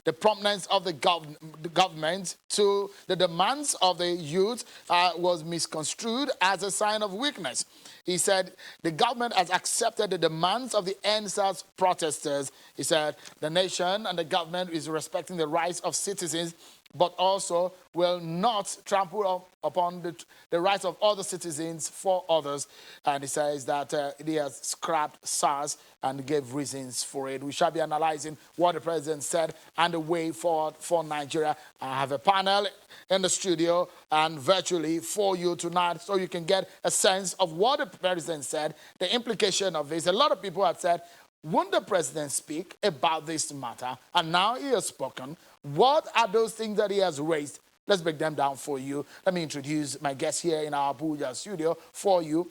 The prominence of the government to the demands of the youth was misconstrued as a sign of weakness. He said the government has accepted the demands of the NSAS protesters. He said the nation and the government is respecting the rights of citizens, but also will not trample upon the rights of other citizens for others. And he says that he has scrapped SARS and gave reasons for it. We shall be analyzing what the president said and the way forward for Nigeria. I have a panel in the studio and virtually for you tonight so you can get a sense of what the president said, the implication of this. A lot of people have said, won't the president speak about this matter? And now he has spoken. What are those things that he has raised? Let's break them down for you. Let me introduce my guest here in our Abuja studio for you.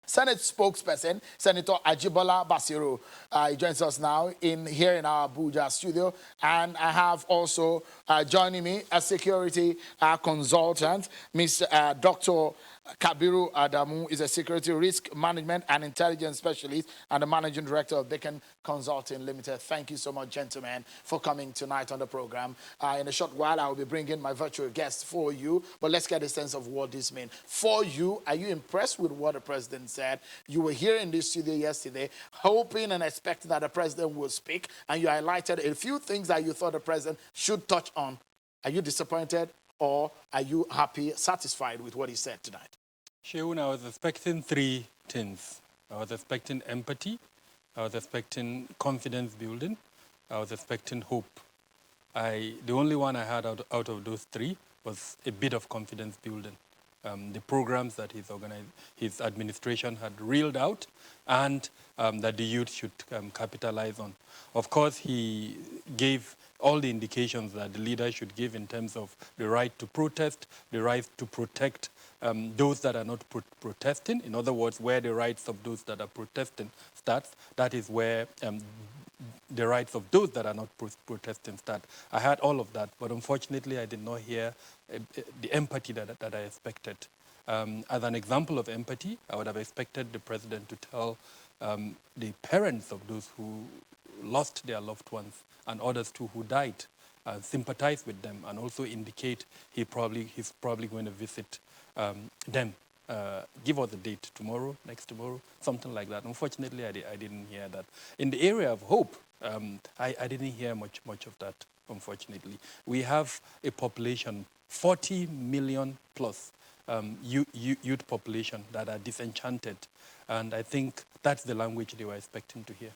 Senate spokesperson, Senator Ajibola Basiru. He joins us now here in our Abuja studio. And I have also joining me a security consultant, Dr. Kabiru Adamu is a security risk management and intelligence specialist and the managing director of Beacon Consulting Limited. Thank you so much, gentlemen, for coming tonight on the program. In a short while, I will be bringing my virtual guests for you, but let's get a sense of what this means. For you, are you impressed with what the president said? You were here in this studio yesterday, hoping and expecting that the president would speak, and you highlighted a few things that you thought the president should touch on. Are you disappointed? Or are you happy, satisfied with what he said tonight? Sheun, I was expecting three things. I was expecting empathy, I was expecting confidence building, I was expecting hope. The only one I had out of those three was a bit of confidence building. The programs that his administration had reeled out and that the youth should capitalize on. Of course, he gave all the indications that the leader should give in terms of the right to protest, the right to protect those that are not protesting. In other words, where the rights of those that are protesting starts, that is where the rights of those that are not protesting start. I had all of that, but unfortunately, I did not hear the empathy that I expected. As an example of empathy, I would have expected the president to tell the parents of those who lost their loved ones and others too who died, sympathize with them and also indicate he's probably going to visit them. Give us a date tomorrow, next tomorrow, something like that. Unfortunately, I didn't hear that. In the area of hope, I didn't hear much of that, unfortunately. We have a population, 40 million plus youth population that are disenchanted. And I think that's the language they were expecting to hear.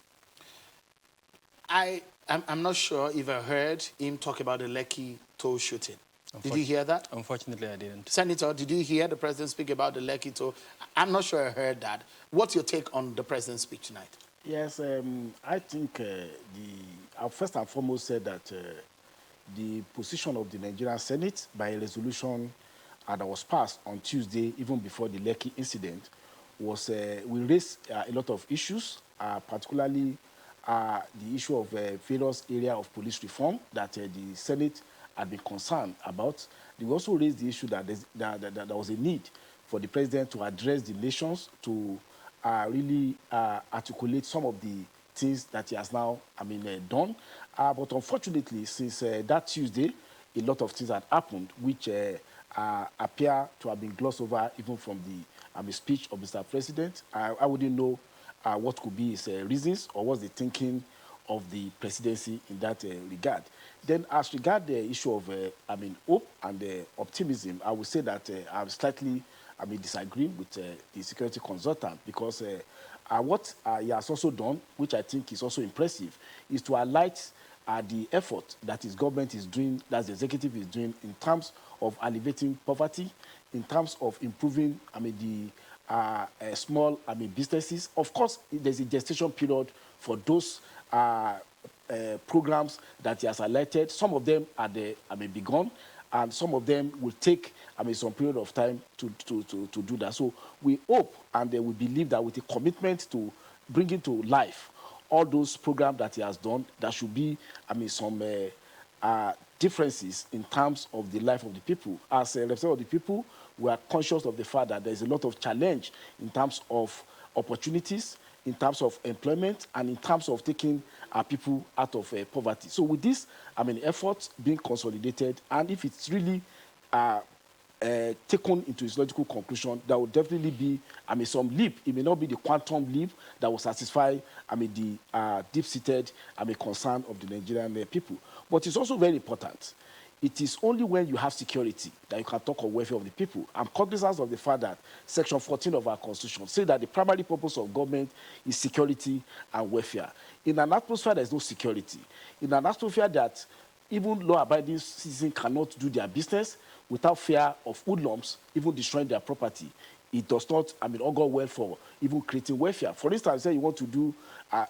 I'm not sure if I heard him talk about the Lekki toll shooting. Did you hear that? Unfortunately, I didn't. Senator, did you hear the president speak about the Lekki toll? I'm not sure I heard that. What's your take on the president's speech tonight? Yes, I think I first and foremost said that the position of the Nigerian Senate by a resolution that was passed on Tuesday, even before the Lekki incident, was we raised a lot of issues, particularly the issue of various area of police reform that the Senate had been concerned about. They also raised the issue that there was a need for the president to address the nations to really articulate some of the things that he has now, done. But unfortunately, since that Tuesday, a lot of things had happened which appear to have been glossed over even from the speech of Mr. President. I wouldn't know what could be his reasons or what's the thinking of the presidency in that regard. Then as regard the issue of hope and optimism, I would say that I'm slightly disagreeing with the security consultant because what he has also done, which I think is also impressive, is to highlight the effort that his government is doing, that the executive is doing in terms of alleviating poverty, in terms of improving the small businesses. Of course, there's a gestation period for those programs that he has highlighted. Some of them are begun, and some of them will take some period of time to do that. So we hope and we believe that with a commitment to bringing to life all those programs that he has done, there should be some differences in terms of the life of the people. As a representative of the people, we are conscious of the fact that there is a lot of challenge in terms of opportunities, in terms of employment and in terms of taking our people out of poverty. So with this, efforts being consolidated, and if it's really taken into its logical conclusion, there will definitely be, some leap. It may not be the quantum leap that will satisfy, the deep-seated, concern of the Nigerian people. But it's also very important. It is only when you have security that you can talk of welfare of the people. I'm cognizant of the fact that Section 14 of our Constitution says that the primary purpose of government is security and welfare. In an atmosphere there is no security, in an atmosphere that even law-abiding citizens cannot do their business without fear of hoodlums even destroying their property, it does not, augur well for even creating welfare. For instance, say you want to do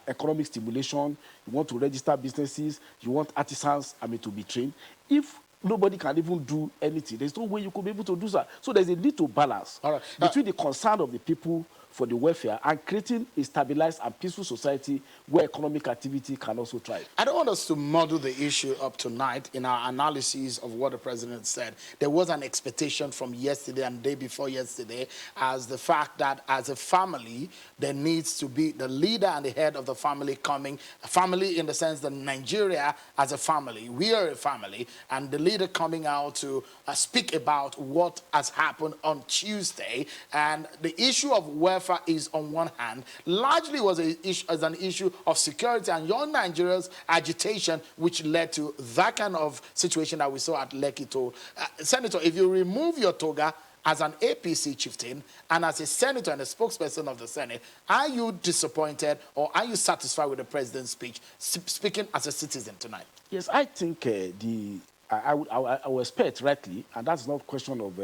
economic stimulation, you want to register businesses, you want artisans, to be trained. If nobody can even do anything, there's no way you could be able to do that. So there's a need to balance between the concern of the people for the welfare and creating a stabilized and peaceful society where economic activity can also thrive. I don't want us to muddle the issue up tonight in our analysis of what the president said. There was an expectation from yesterday and the day before yesterday as the fact that as a family, there needs to be the leader and the head of the family coming, a family in the sense that Nigeria as a family, we are a family, and the leader coming out to speak about what has happened on Tuesday. And the issue of welfare is on one hand, largely was an issue of security and young Nigerians' agitation, which led to that kind of situation that we saw at Lekki Toll. Senator, if you remove your toga as an APC chieftain and as a senator and a spokesperson of the Senate, are you disappointed or are you satisfied with the president's speech, speaking as a citizen tonight? Yes, I think I would expect rightly, and that's not a question of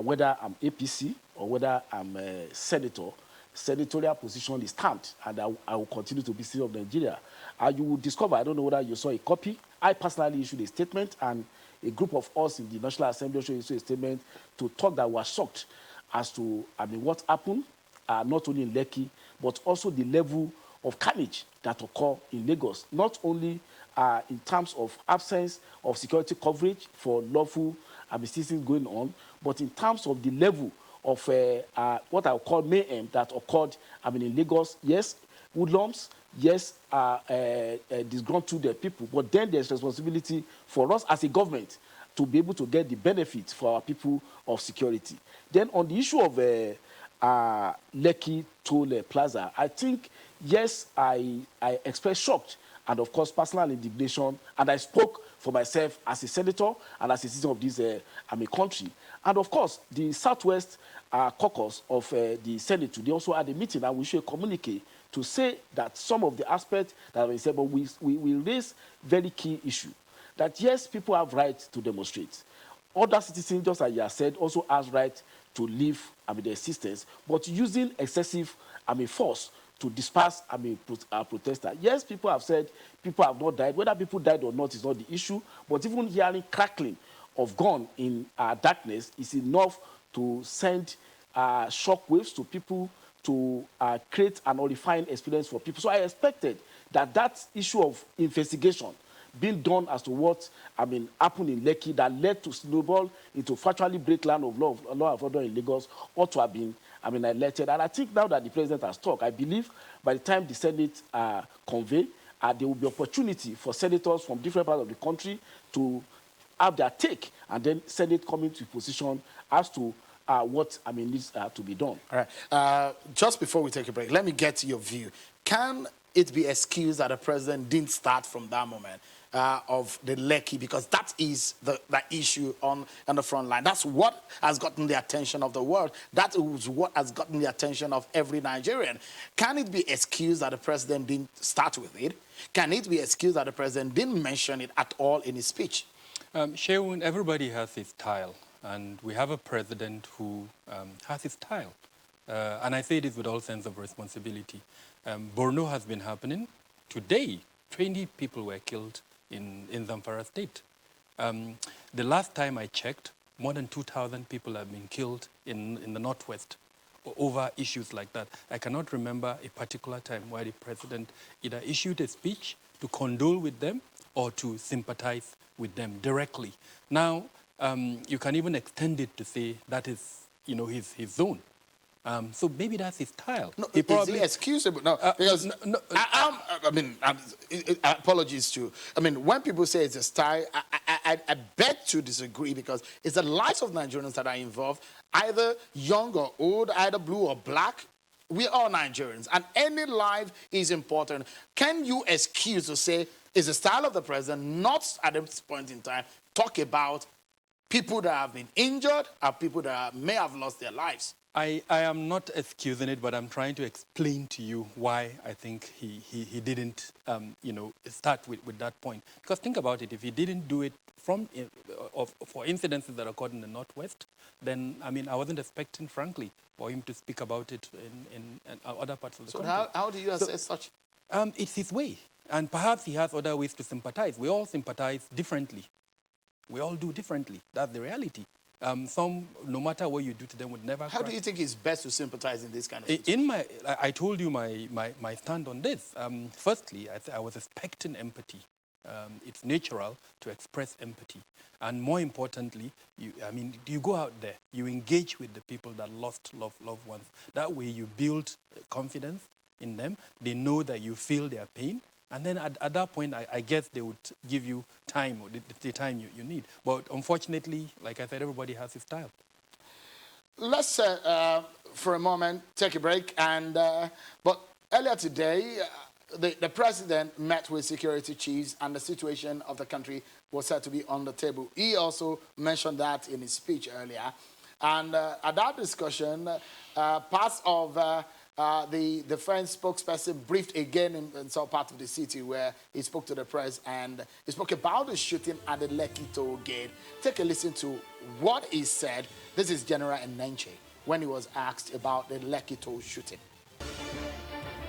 whether I'm APC or whether I'm a senator. Senatorial position is stamped, and I will continue to be citizen of Nigeria. You will discover, I don't know whether you saw a copy, I personally issued a statement, and a group of us in the National Assembly also issued a statement to talk that we are shocked as to what happened, not only in Lekki, but also the level of carnage that occur in Lagos, not only in terms of absence of security coverage for lawful citizens going on, but in terms of the level of what I would call mayhem that occurred in Lagos. Yes, hoodlums, yes, disgruntled people, but then there's responsibility for us as a government to be able to get the benefits for our people of security. Then on the issue of Lekki Toll Plaza, I think, yes, I expressed shock and, of course, personal indignation, and I spoke for myself as a senator and as a citizen of this country. And, of course, the Southwest caucus of the Senate, they also had a meeting, and we should communicate to say that some of the aspects that we said, but we raise very key issue, that, yes, people have right to demonstrate. Other citizens, just as you have said, also has right to live their existence, but using excessive force to disperse protesters. Yes, people have said people have not died. Whether people died or not is not the issue, but even hearing crackling of gun in darkness is enough to send shock waves to people, to create an horrifying experience for people. So I expected that issue of investigation being done as to what happened in Lekki that led to snowball into factually break land of law of order in Lagos ought to have been elected. And I think now that the president has talked, I believe by the time the Senate convene, there will be opportunity for senators from different parts of the country to have their take, and then Senate coming to position as to what needs to be done. All right. Just before we take a break, let me get your view. Can it be excused that the president didn't start from that moment of the Lekki, because that is the issue on the front line? That's what has gotten the attention of the world. That is what has gotten the attention of every Nigerian. Can it be excused that the president didn't start with it? Can it be excused that the president didn't mention it at all in his speech? Sheun, everybody has his style, and we have a president who has his style. And I say this with all sense of responsibility. Borno has been happening. Today, 20 people were killed in Zamfara State. The last time I checked, more than 2,000 people have been killed in the Northwest over issues like that. I cannot remember a particular time where the president either issued a speech to condole with them or to sympathize with them directly. Now, you can even extend it to say that is, his zone. So maybe that's his style. No, He is he excusable? No, because apologies to. I mean, when people say it's a style, I beg to disagree because it's the lives of Nigerians that are involved, either young or old, either blue or black. We're all Nigerians, and any life is important. Can you excuse to say it's the style of the president not at this point in time talk about people that have been injured or people that may have lost their lives? I am not excusing it, but I'm trying to explain to you why I think he didn't, start with that point. Because think about it, if he didn't do it for incidences that occurred in the Northwest, then, I mean, I wasn't expecting, frankly, for him to speak about it in other parts of the country. So how do you assess such? It's his way. And perhaps he has other ways to sympathize. We all sympathize differently. We all do differently. That's the reality. Some, no matter what you do to them, would never How cry. do you think it's best to sympathize in this kind of situation? In my, I told you my stand on this. Firstly, I was expecting empathy. It's natural to express empathy. And more importantly, you go out there, you engage with the people that lost loved ones. That way you build confidence in them. They know that you feel their pain. And then at that point, I guess they would give you time, or the time you need. But unfortunately, like I said, everybody has his style. Let's, for a moment, take a break. But earlier today, the president met with security chiefs, and the situation of the country was said to be on the table. He also mentioned that in his speech earlier. And at that discussion, parts of the defense spokesperson briefed again in some part of the city where he spoke to the press, and he spoke about the shooting at the Lekki toll gate. Take a listen to what he said. This is General Enenche when he was asked about the Lekki toll shooting.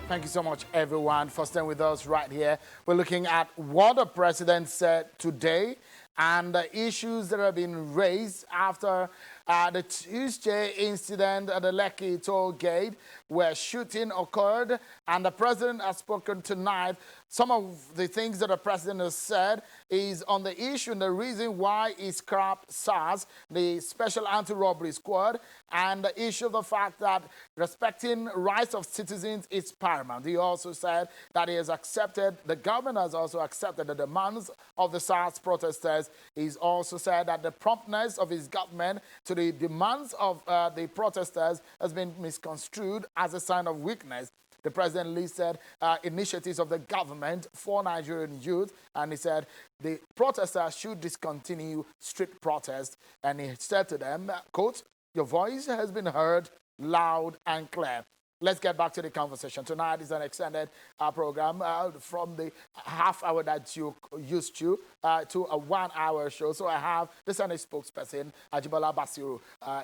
Thank you so much, everyone, for staying with us right here. We're looking at what the president said today and the issues that have been raised after the Tuesday incident at the Lekki toll gate where shooting occurred, and the president has spoken tonight. Some of the things that the president has said is on the issue and the reason why he scrapped SARS, the Special Anti-Robbery Squad, and the issue of the fact that respecting rights of citizens is paramount. He also said that he has accepted, the government has also accepted the demands of the SARS protesters. He's also said that the promptness of his government to the demands of the protesters has been misconstrued as a sign of weakness. The president listed initiatives of the government for Nigerian youth, and he said the protesters should discontinue street protests. And he said to them, quote, "Your voice has been heard loud and clear." Let's get back to the conversation. Tonight is an extended program from the half hour that you used to a 1 hour show. So I have the Senate spokesperson, Ajibola Basiru,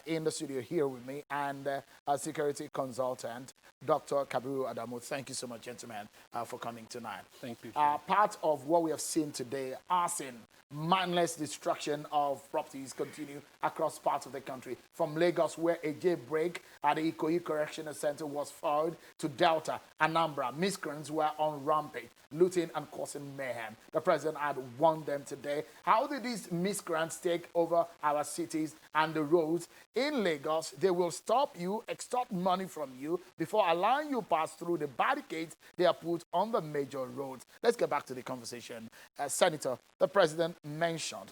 in the studio here with me, and a security consultant, Dr. Kabiru Adamu. Thank you so much, gentlemen, for coming tonight. Thank you. Part of what we have seen today, arson, mindless destruction of properties continue across parts of the country. From Lagos, where a jailbreak at the Ikoyi Correctional Center was foiled, to Delta, Anambra, miscreants were on rampage, looting and causing mayhem. The president had warned them today. How did these miscreants take over our cities and the roads? In Lagos, they will stop you, extort money from you before allowing you pass through the barricades they are put on the major roads. Let's get back to the conversation. Senator, the president mentioned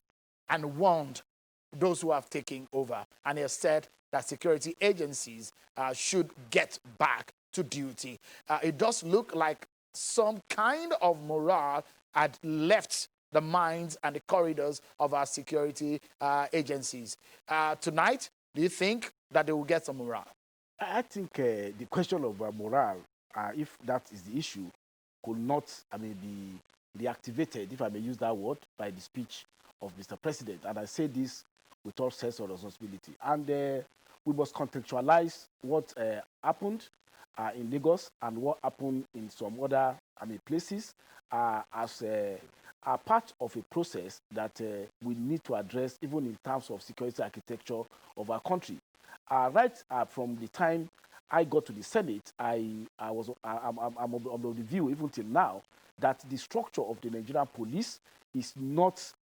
and warned those who have taken over, and he has said that security agencies should get back to duty. It does look like some kind of morale had left the minds and the corridors of our security agencies. Tonight, do you think that they will get some morale? I think the question of morale, if that is the issue, could not, be reactivated, if I may use that word, by the speech of Mr. President. And I say this with all sense of responsibility. And we must contextualize what happened in Lagos and what happened in some other places as a part of a process that we need to address even in terms of security architecture of our country. From the time I got to the Senate, I'm of the view, even till now, that the structure of the Nigerian police is not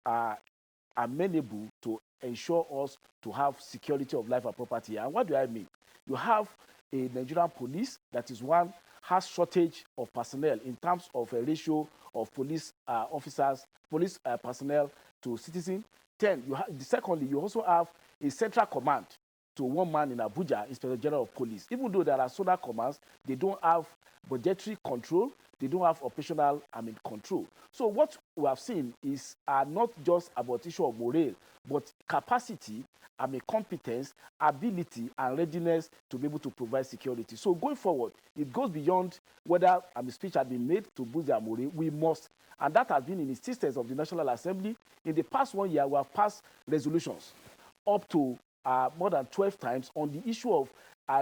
amenable to ensure us to have security of life and property. And what do I mean? You have a Nigerian police that is one has shortage of personnel in terms of a ratio of police officers, police personnel to citizen. Then, secondly, you also have a central command to one man in Abuja, Inspector General of Police. Even though there are zonal commands, they don't have budgetary control, they don't have operational control. So what we have seen is not just about issue of morale, but capacity, competence, ability, and readiness to be able to provide security. So going forward, it goes beyond whether a speech has been made to boost their morale. We must, and that has been in the insistence of the National Assembly. In the past 1 year, we have passed resolutions up to more than 12 times on the issue of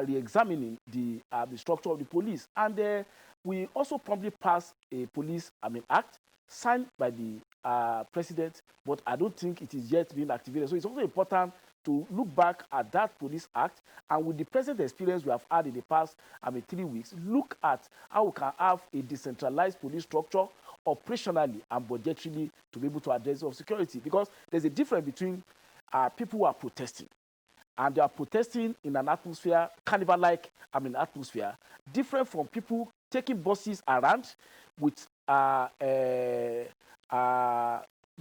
re-examining the structure of the police. And we also promptly passed a police act signed by the president, but I don't think it is yet being activated. So it's also important to look back at that police act, and with the present experience we have had in the past 3 weeks, look at how we can have a decentralized police structure operationally and budgetarily to be able to address of security. Because there's a difference between people who are protesting, and they are protesting in an atmosphere, carnival-like atmosphere, different from people taking buses around with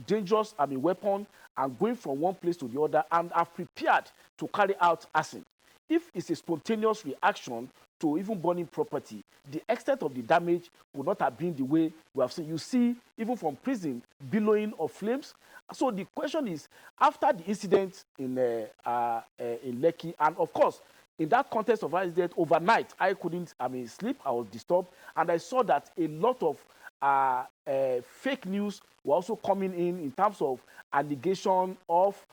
dangerous weapon and going from one place to the other and are prepared to carry out arson. If it's a spontaneous reaction to even burning property, the extent of the damage would not have been the way we have seen. You see, even from prison, billowing of flames. So the question is, after the incident in Lekki, and of course, in that context of incident, overnight, I couldn't sleep. I was disturbed, and I saw that a lot of fake news were also coming in terms of allegation of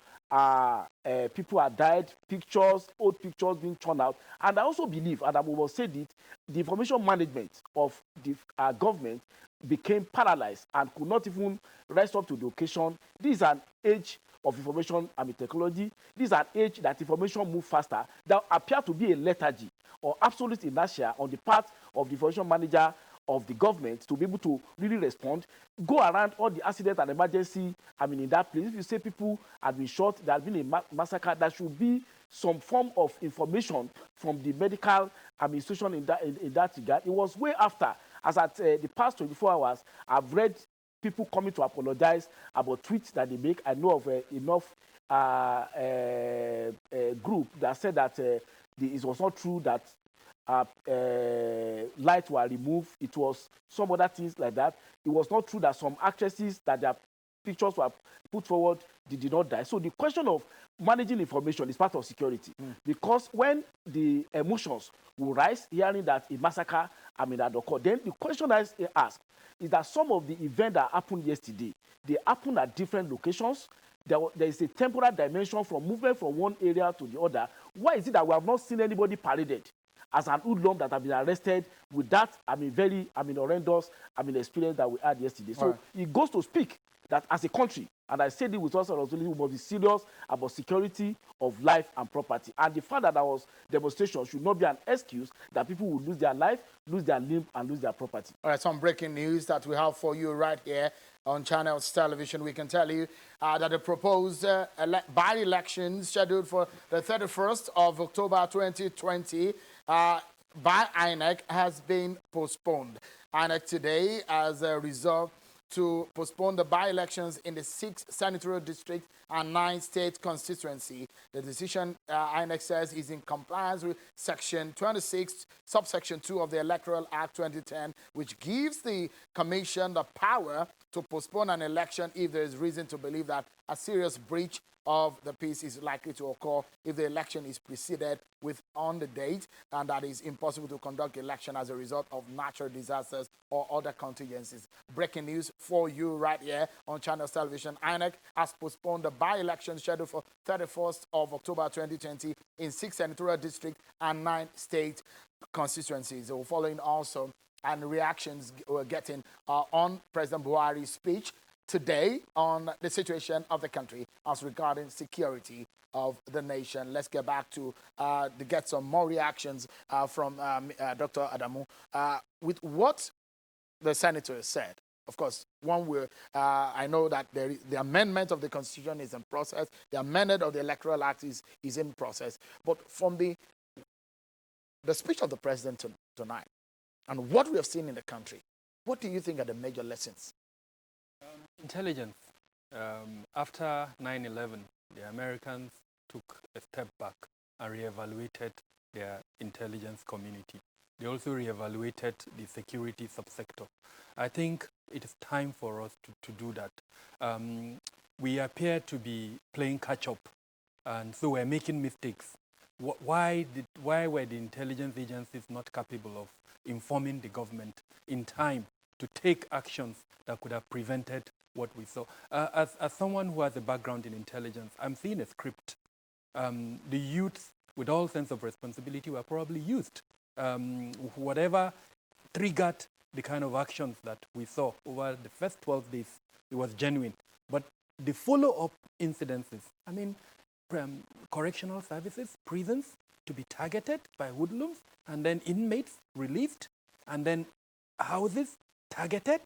people have died, pictures, old pictures being torn out. And I also believe, and I will say it, the information management of the government became paralyzed and could not even rise up to the occasion. This is an age of information technology. This is an age that information moves faster. There appear to be a lethargy or absolute inertia on the part of the information manager of the government to be able to really respond, go around all the accident and emergency, in that place. If you say people have been shot, there has been a massacre, there should be some form of information from the medical administration in that regard. It was way after, as at the past 24 hours, I've read people coming to apologize about tweets that they make. I know of enough group that said that it was not true that lights were removed. It was some other things like that. It was not true that some actresses that their pictures were put forward did not die. So the question of managing information is part of security, because when the emotions will rise, hearing that a massacre had occurred, then the question I ask is that some of the events that happened yesterday, they happened at different locations. There is a temporal dimension from movement from one area to the other. Why is it that we have not seen anybody paraded as an hoodlum that have been arrested with that very horrendous experience that we had yesterday? So it goes to speak that as a country, and I said it with also responsibility, we must be serious about security of life and property. And the fact that there was demonstration should not be an excuse that people will lose their life, lose their limb, and lose their property. All right, some breaking news that we have for you right here on Channels Television. We can tell you that the proposed by-elections scheduled for the 31st of October 2020 by INEC has been postponed. INEC today has resolved to postpone the by-elections in the 6 senatorial districts and 9 state constituency. The decision, INEC says, is in compliance with Section 26, subsection 2 of the Electoral Act 2010, which gives the Commission the power to postpone an election if there is reason to believe that a serious breach of the peace is likely to occur if the election is preceded with on the date, and that is impossible to conduct election as a result of natural disasters or other contingencies. Breaking news for you right here on Channels Television. INEC has postponed the by-election scheduled for 31st of October 2020 in 6 senatorial districts and 9 state constituencies. So following also and reactions we're getting on President Buhari's speech today on the situation of the country as regarding security of the nation. Let's get back to get some more reactions from Dr. Adamu with what the senator said. Of course, one will, I know that the amendment of the Constitution is in process. The amendment of the Electoral Act is in process. But from the the speech of the president tonight and what we have seen in the country, what do you think are the major lessons? Intelligence. After 9/11, the Americans took a step back and reevaluated their intelligence community. They also reevaluated the security subsector. I think it is time for us to do that. We appear to be playing catch-up, and so we're making mistakes. Why were the intelligence agencies not capable of informing the government in time to take actions that could have prevented what we saw? As someone who has a background in intelligence, I'm seeing a script. The youths, with all sense of responsibility, were probably used. Whatever triggered the kind of actions that we saw over the first 12 days, it was genuine. But the follow-up incidences, I mean, correctional services, prisons to be targeted by hoodlums, and then inmates released, and then houses targeted,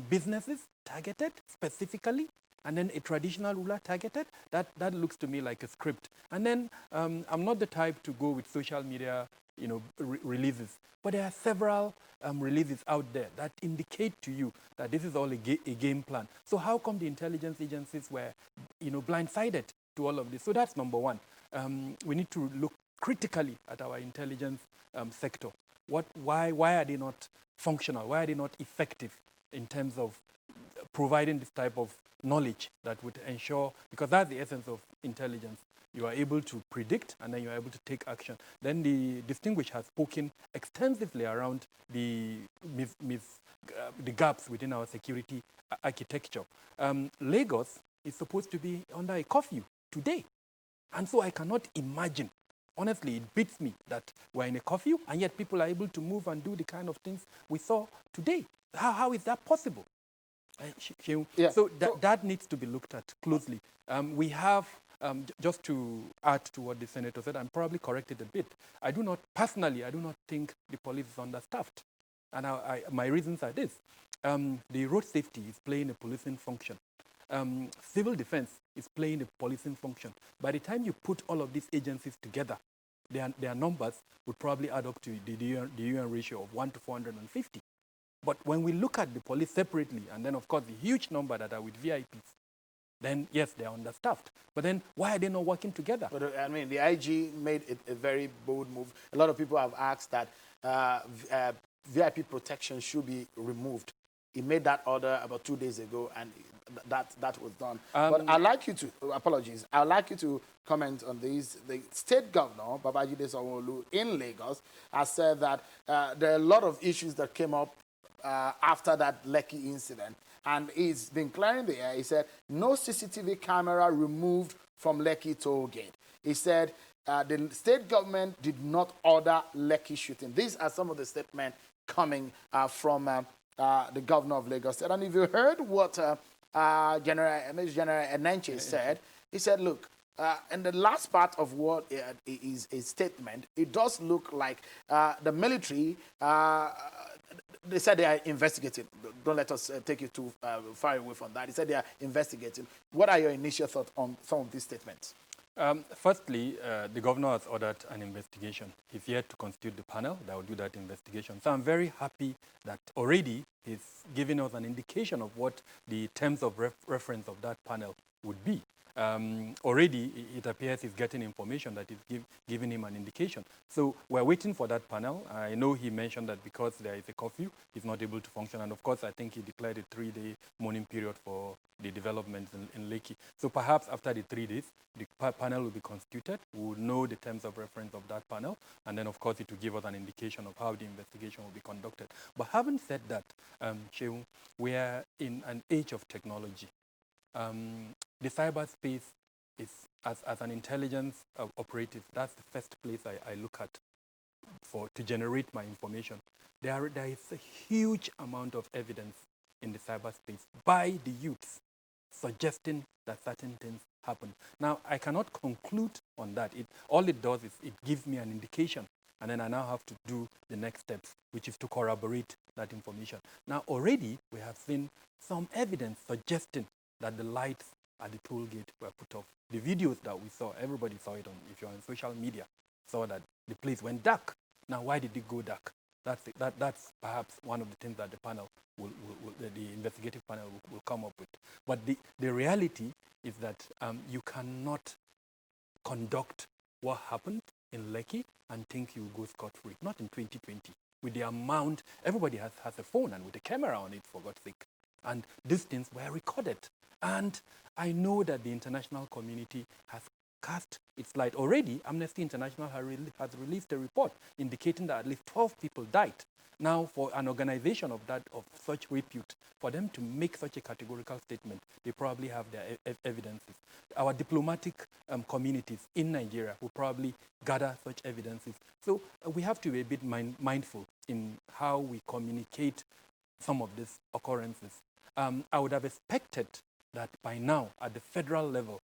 businesses targeted specifically, and then a traditional ruler targeted. That looks to me like a script. And then I'm not the type to go with social media, releases, but there are several releases out there that indicate to you that this is all a game plan. So how come the intelligence agencies were, blindsided to all of this? So that's number one. We need to look critically at our intelligence sector. Why are they not functional? Why are they not effective in terms of providing this type of knowledge that would ensure, because that's the essence of intelligence. You are able to predict, and then you are able to take action. Then the distinguished has spoken extensively around the gaps within our security architecture. Lagos is supposed to be under a curfew today. And so I cannot imagine, honestly, it beats me that we're in a curfew, and yet people are able to move and do the kind of things we saw today. How is that possible? Yeah. So that needs to be looked at closely. We have, just to add to what the senator said, I'm probably corrected a bit. I do not think the police is understaffed. And my reasons are this. The road safety is playing a policing function. Civil defense is playing a policing function. By the time you put all of these agencies together, their numbers would probably add up to the UN ratio of 1 to 450. But when we look at the police separately, and then, of course, the huge number that are with VIPs, then, yes, they are understaffed. But then why are they not working together? But, I mean, the IG made a very bold move. A lot of people have asked that VIP protection should be removed. He made that order about 2 days ago, and that was done. But I'd like you to, I'd like you to comment on these. The state governor, Babajide Sanwo-Olu, in Lagos, has said that there are a lot of issues that came up after that Lekki incident. And he's been clearing the air. He said, no CCTV camera removed from Lekki toll gate. He said, the state government did not order Lekki shooting. These are some of the statements coming from the governor of Lagos. And if you heard what General Enenche said, he said, look, in the last part of what is his statement, it does look like the military, they said they are investigating. Don't let us take you too far away from that. He said they are investigating. What are your initial thoughts on some of these statements? Firstly, the governor has ordered an investigation. He's yet to constitute the panel that will do that investigation. So I'm very happy that already he's giving us an indication of what the terms of reference of that panel would be. Already, it appears he's getting information that is giving him an indication. So we're waiting for that panel. I know he mentioned that because there is a curfew, he's not able to function. And of course, I think he declared a 3-day mourning period for the developments in Lekki. So perhaps after the 3 days, the panel will be constituted. We will know the terms of reference of that panel. And then, of course, it will give us an indication of how the investigation will be conducted. But having said that, Shehu, we are in an age of technology. The cyberspace is, as an intelligence operative, that's the first place I look at to generate my information. There is a huge amount of evidence in the cyberspace by the youths suggesting that certain things happen. Now, I cannot conclude on that. All it does is it gives me an indication, and then I now have to do the next steps, which is to corroborate that information. Now, already we have seen some evidence suggesting that the lights at the toll gate were put off. The videos that we saw, everybody saw it if you're on social media, saw that the place went dark. Now, why did it go dark? That's perhaps one of the things that the panel the investigative panel will come up with. But the reality is that you cannot conduct what happened in Lekki and think you will go scot-free. Not in 2020. With the amount, everybody has a phone and with a camera on it, for God's sake. And these things were recorded. And I know that the international community has cast its light. Already, Amnesty International has released a report indicating that at least 12 people died. Now, for an organization of such repute, for them to make such a categorical statement, they probably have their evidences. Our diplomatic communities in Nigeria will probably gather such evidences. So we have to be a bit mindful in how we communicate some of these occurrences. I would have expected that by now, at the federal level,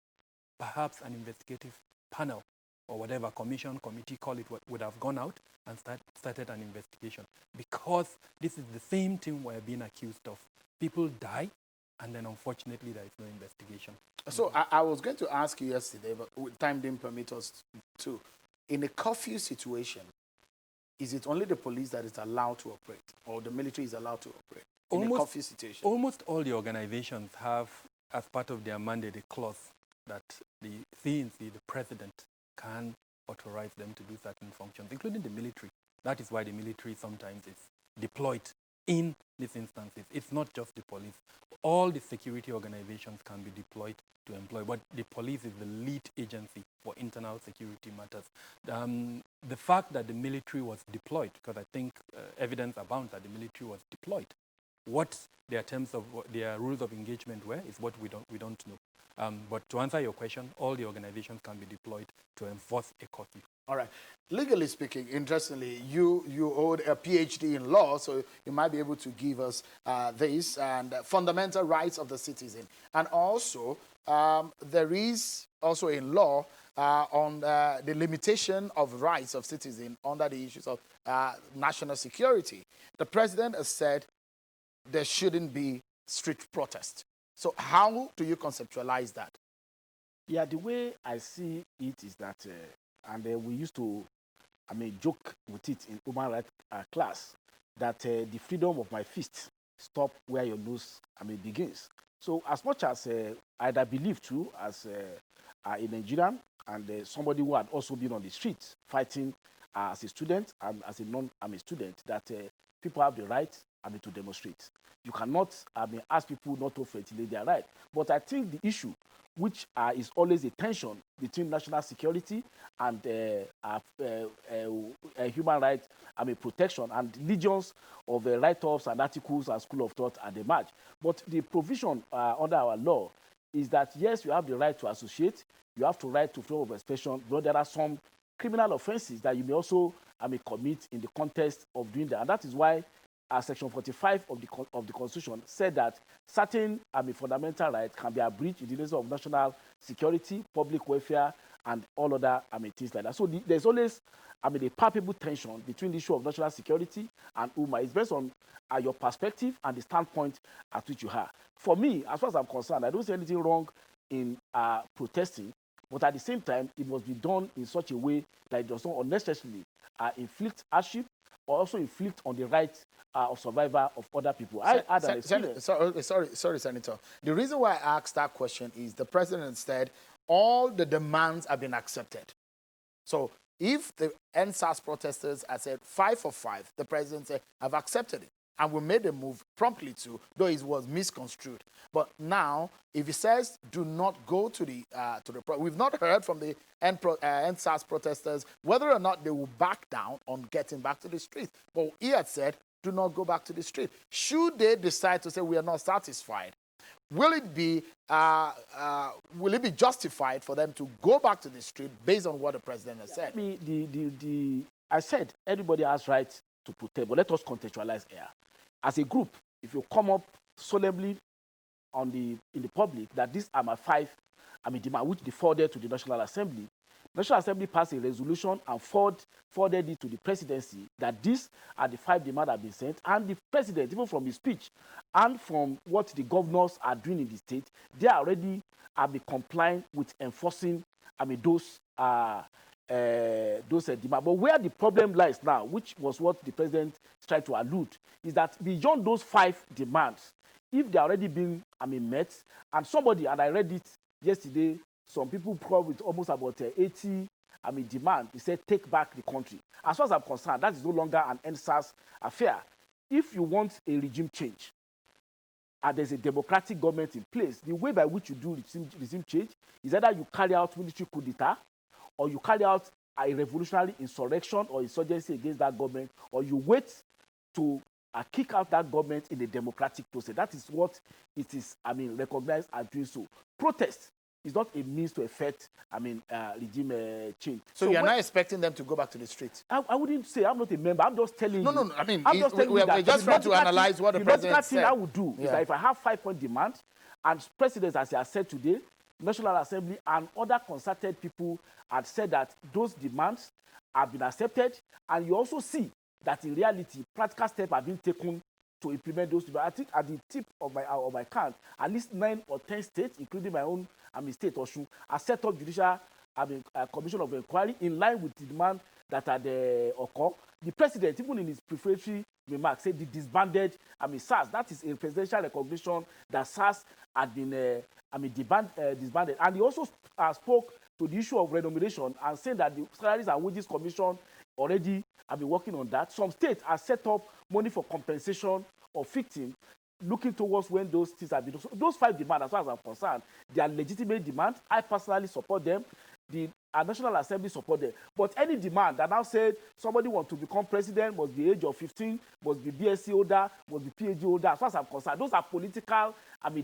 perhaps an investigative panel or whatever commission, committee, call it, would have gone out and started an investigation. Because this is the same thing we're being accused of. People die, and then unfortunately there is no investigation. So I was going to ask you yesterday, but time didn't permit us to. In a curfew situation, is it only the police that is allowed to operate, or the military is allowed to operate in a curfew situation? Almost all the organizations have, as part of their mandate, a clause that the CNC, the president, can authorize them to do certain functions, including the military. That is why the military sometimes is deployed in these instances. It's not just the police. All the security organizations can be deployed to employ, but the police is the lead agency for internal security matters. The fact that the military was deployed, because I think evidence abounds that the military was deployed, what their terms of their rules of engagement were is what we don't know. But to answer your question, all the organizations can be deployed to enforce a curfew. All right. Legally speaking, interestingly, you hold a PhD in law, so you might be able to give us this and fundamental rights of the citizen. And also, there is also in law on the limitation of rights of citizens under the issues of national security. The president has said there shouldn't be street protest. So how do you conceptualize that? Yeah, the way I see it is that, we used to, joke with it in human rights class, that the freedom of my fist stop where your nose, begins. So as much as I believe too, as a Nigerian and somebody who had also been on the streets fighting as a student and as a non-student, that people have the right to demonstrate. You cannot ask people not to ventilate their right. But I think the issue, which is always a tension between national security and human rights protection, and legions of write-offs and articles and school of thought at the march. But the provision under our law is that, yes, you have the right to associate, you have the right to freedom of expression, but there are some criminal offenses that you may also commit in the context of doing that. And that is why Section 45 of the Constitution said that certain fundamental rights can be breached in the interest of national security, public welfare, and all other things like that. So there's always a palpable tension between the issue of national security and UMA. It's based on your perspective and the standpoint at which you have. For me, as far as I'm concerned, I don't see anything wrong in protesting, but at the same time, it must be done in such a way that it does not unnecessarily inflict hardship or also inflict on the rights of survival of other people. Sorry, Senator. The reason why I asked that question is the president said all the demands have been accepted. So if the NSAS protesters had said 5 for 5, the president said, I've accepted it. And we made a move promptly to, though it was misconstrued. But now, if he says, do not go to the we've not heard from the NSAS protesters whether or not they will back down on getting back to the street. But he had said, do not go back to the street. Should they decide to say we are not satisfied, will it be justified for them to go back to the street based on what the president has said? I said everybody has right to protest, but let us contextualize here. As a group, if you come up solemnly in the public that these are my 5 demands, which they forwarded to the National Assembly. National Assembly passed a resolution and forwarded it to the presidency that these are the 5 demands that have been sent. And the president, even from his speech and from what the governors are doing in the state, they are already complying with enforcing those those demands. But where the problem lies now, which was what the president tried to allude, is that beyond those 5 demands, if they are already being, met, and somebody, and I read it yesterday, some people come with almost about 80, demand. He said, take back the country. As far as I'm concerned, that is no longer an NSAS affair. If you want a regime change, and there's a democratic government in place, the way by which you do regime change is either you carry out military coup d'etat, or you carry out a revolutionary insurrection or insurgency against that government, or you wait to kick out that government in a democratic process. That is what it is, recognized as doing so. Protest is not a means to effect, regime change. So you're not expecting them to go back to the streets? I wouldn't say, I'm not a member, I'm just telling you. No, I'm just telling you that we just want to analyze what the president said. The I would do is that if I have 5-point demand, and presidents, as he has said today, National Assembly and other consulted people had said that those demands have been accepted, and you also see that in reality, practical steps have been taken to implement those demands. I think at the tip of my count, at least 9 or 10 states, including my own state, Osun, have set up judicial commission of inquiry in line with the demand that had occurred. The president, even in his prefatory remarks, said the disbanded SARS. That is a presidential recognition that SARS had been disbanded. And he also spoke to the issue of remuneration and said that the Salaries and Wages Commission already have been working on that. Some states have set up money for compensation of victims, looking towards when those things have been done. So those 5 demands, as far as I'm concerned, they are legitimate demands. I personally support them. The National Assembly support them. But any demand that now said somebody wants to become president, must be age of 15, must be BSc holder, must be PhD holder, as far as I'm concerned, those are political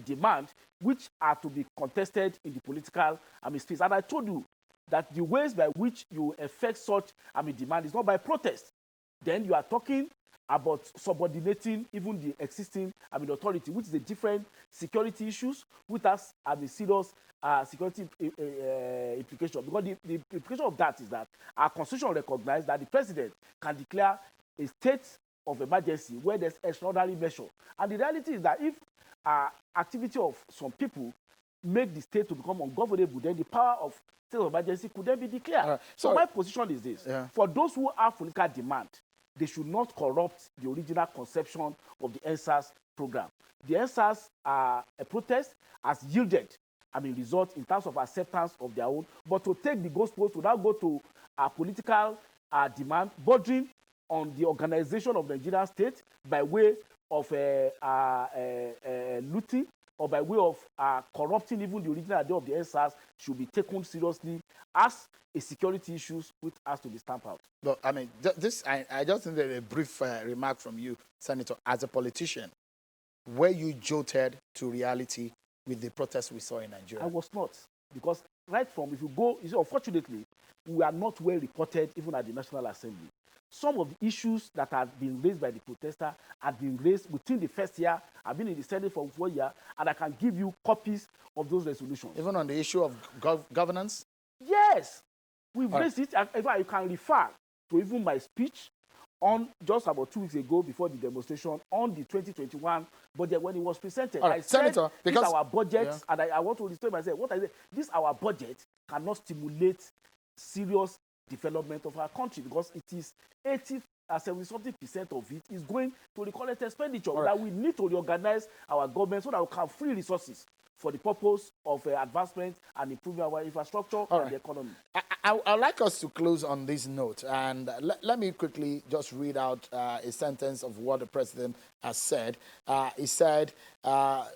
demands which are to be contested in the political space. And I told you that the ways by which you effect such demand is not by protest. Then you are talking about subordinating even the existing authority, which is a different security issues, which has serious security implication. Because the implication of that is that our constitution recognizes that the president can declare a state of emergency where there's extraordinary measure. And the reality is that if activity of some people make the state to become ungovernable, then the power of state of emergency could then be declared. So my position is this. Yeah. For those who have political demand, they should not corrupt the original conception of the NSAS program. The NSAS protest has yielded, results in terms of acceptance of their own. But to take the gospel to now go to a political demand, bordering on the organization of the Nigerian state by way of looting or by way of corrupting even the original idea of the NSAS should be taken seriously as a security issue which has to be stamped out. But I just need a brief remark from you, Senator. As a politician, were you jolted to reality with the protests we saw in Nigeria? I was not, because right from, if you go, unfortunately, we are not well reported even at the National Assembly. Some of the issues that have been raised by the protester have been raised within the first year. I've been in the Senate for 4 years, and I can give you copies of those resolutions. Even on the issue of governance? Yes. We've raised it. In fact, you can refer to even my speech on just about 2 weeks ago before the demonstration on the 2021 budget when it was presented. Right. I said, Senator, because this our budget, and I want to restore myself. What I said, this our budget cannot stimulate serious development of our country because it is 70-something% of it is going to the current expenditure. Right. That we need to reorganize our government so that we can free resources for the purpose of advancement and improving our infrastructure and the economy. I'd like us to close on this note, and let me quickly just read out a sentence of what the president has said. He said,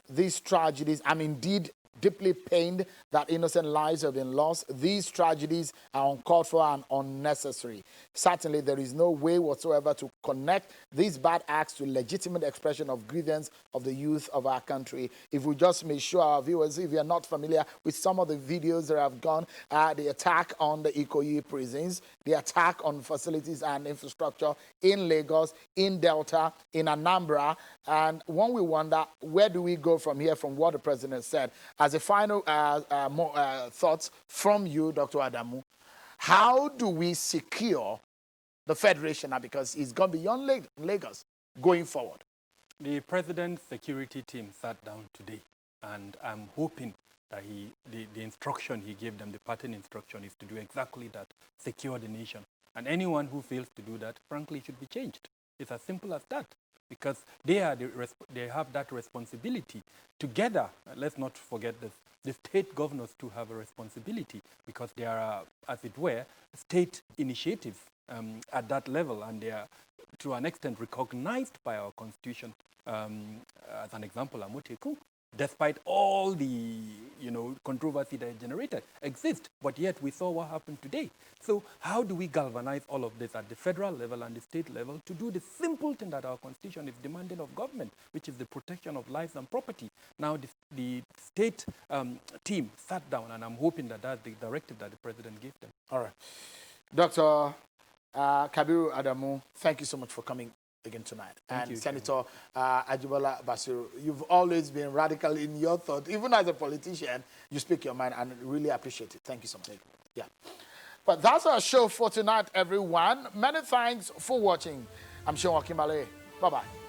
these tragedies, I'm indeed deeply pained that innocent lives have been lost. These tragedies are uncalled for and unnecessary. Certainly, there is no way whatsoever to connect these bad acts to legitimate expression of grievance of the youth of our country. If we just make sure our viewers, if you are not familiar with some of the videos that have gone, the attack on the Ikoyi prisons, the attack on facilities and infrastructure in Lagos, in Delta, in Anambra, and when we wonder, where do we go from here from what the president said? As a final thoughts from you, Dr. Adamu, how do we secure the Federation now? Because it's gone beyond Lagos going forward. The president's security team sat down today, and I'm hoping that the instruction he gave them, the pattern instruction, is to do exactly that, secure the nation. And anyone who fails to do that, frankly, should be changed. It's as simple as that, because they have that responsibility. Together, let's not forget this, the state governors too have a responsibility, because they are, as it were, state initiatives at that level, and they are, to an extent, recognized by our constitution. As an example, Amoteku, despite all the controversy that it generated, exist, but yet we saw what happened today. So how do we galvanize all of this at the federal level and the state level to do the simple thing that our constitution is demanding of government, which is the protection of lives and property? Now the state team sat down, and I'm hoping that that's the directive that the president gave them. All right. Dr. Kabiru Adamu, thank you so much for coming again tonight. Thank you, Senator Ajibola Basiru, you've always been radical in your thought. Even as a politician, you speak your mind, and really appreciate it. Thank you so much. Yeah. But that's our show for tonight, everyone. Many thanks for watching. I'm Sean Wakimale. Bye-bye.